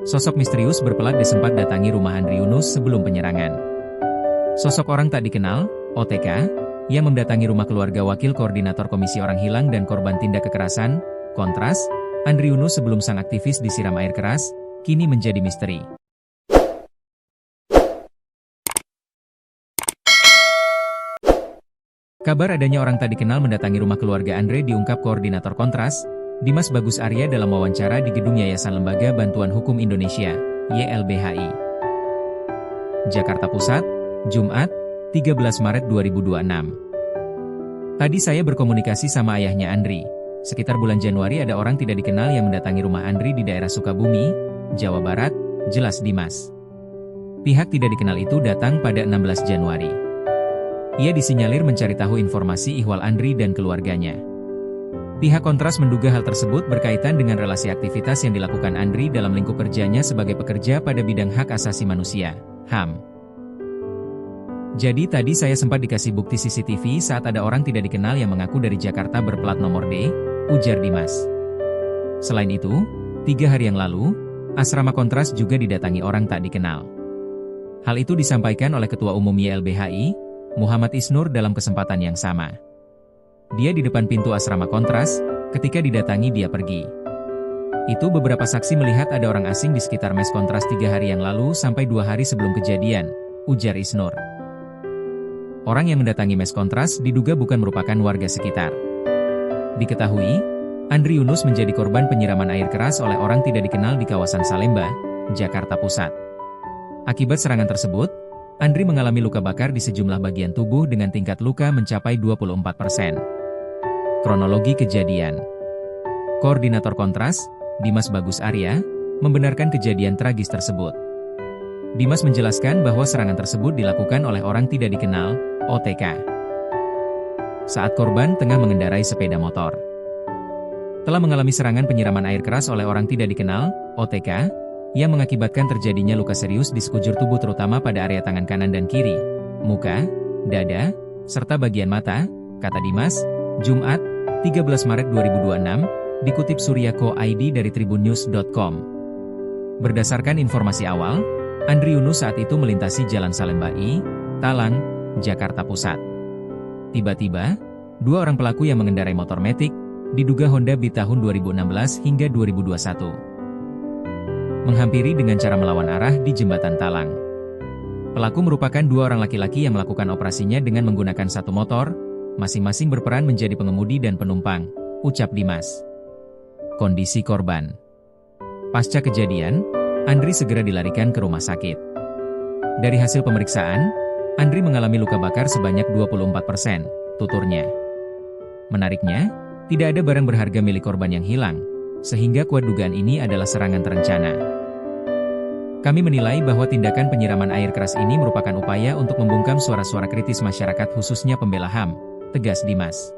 Sosok misterius berpelat sempat datangi rumah Andri Yunus sebelum penyerangan. Sosok orang tak dikenal, OTK, yang mendatangi rumah keluarga Wakil Koordinator Komisi Orang Hilang dan Korban Tindak Kekerasan, Kontras, Andri Yunus sebelum sang aktivis disiram air keras, kini menjadi misteri. Kabar adanya orang tak dikenal mendatangi rumah keluarga Andre diungkap Koordinator Kontras, Dimas Bagus Arya dalam wawancara di Gedung Yayasan Lembaga Bantuan Hukum Indonesia, YLBHI. Jakarta Pusat, Jumat, 13 Maret 2026. Tadi saya berkomunikasi sama ayahnya Andri. Sekitar bulan Januari ada orang tidak dikenal yang mendatangi rumah Andri di daerah Sukabumi, Jawa Barat, jelas Dimas. Pihak tidak dikenal itu datang pada 16 Januari. Ia disinyalir mencari tahu informasi ihwal Andri dan keluarganya. Pihak Kontras menduga hal tersebut berkaitan dengan relasi aktivitas yang dilakukan Andri dalam lingkup kerjanya sebagai pekerja pada bidang hak asasi manusia, HAM. Jadi tadi saya sempat dikasih bukti CCTV saat ada orang tidak dikenal yang mengaku dari Jakarta berplat nomor D, ujar Dimas. Selain itu, 3 hari yang lalu, asrama Kontras juga didatangi orang tak dikenal. Hal itu disampaikan oleh Ketua Umum YLBHI, Muhammad Isnur dalam kesempatan yang sama. Dia di depan pintu asrama Kontras, ketika didatangi dia pergi. Itu beberapa saksi melihat ada orang asing di sekitar mes Kontras 3 hari yang lalu sampai 2 hari sebelum kejadian, ujar Isnur. Orang yang mendatangi mes Kontras diduga bukan merupakan warga sekitar. Diketahui, Andri Yunus menjadi korban penyiraman air keras oleh orang tidak dikenal di kawasan Salemba, Jakarta Pusat. Akibat serangan tersebut, Andri mengalami luka bakar di sejumlah bagian tubuh dengan tingkat luka mencapai 24%. Kronologi kejadian. Koordinator Kontras, Dimas Bagus Arya, membenarkan kejadian tragis tersebut. Dimas menjelaskan bahwa serangan tersebut dilakukan oleh orang tidak dikenal, OTK. Saat korban tengah mengendarai sepeda motor. Telah mengalami serangan penyiraman air keras oleh orang tidak dikenal, OTK, yang mengakibatkan terjadinya luka serius di sekujur tubuh terutama pada area tangan kanan dan kiri, muka, dada, serta bagian mata, kata Dimas, Jumat, 13 Maret 2026, dikutip Suryako ID dari tribunnews.com. Berdasarkan informasi awal, Andri Yunus saat itu melintasi Jalan Salemba I, Talang, Jakarta Pusat. Tiba-tiba, 2 orang pelaku yang mengendarai motor metik, diduga Honda Beat tahun 2016 hingga 2021. Menghampiri dengan cara melawan arah di jembatan Talang. Pelaku merupakan 2 orang laki-laki yang melakukan operasinya dengan menggunakan 1 motor, masing-masing berperan menjadi pengemudi dan penumpang, ucap Dimas. Kondisi korban. Pasca kejadian, Andri segera dilarikan ke rumah sakit. Dari hasil pemeriksaan, Andri mengalami luka bakar sebanyak 24%, tuturnya. Menariknya, tidak ada barang berharga milik korban yang hilang, sehingga kuat dugaan ini adalah serangan terencana. Kami menilai bahwa tindakan penyiraman air keras ini merupakan upaya untuk membungkam suara-suara kritis masyarakat khususnya pembela HAM, tegas Dimas.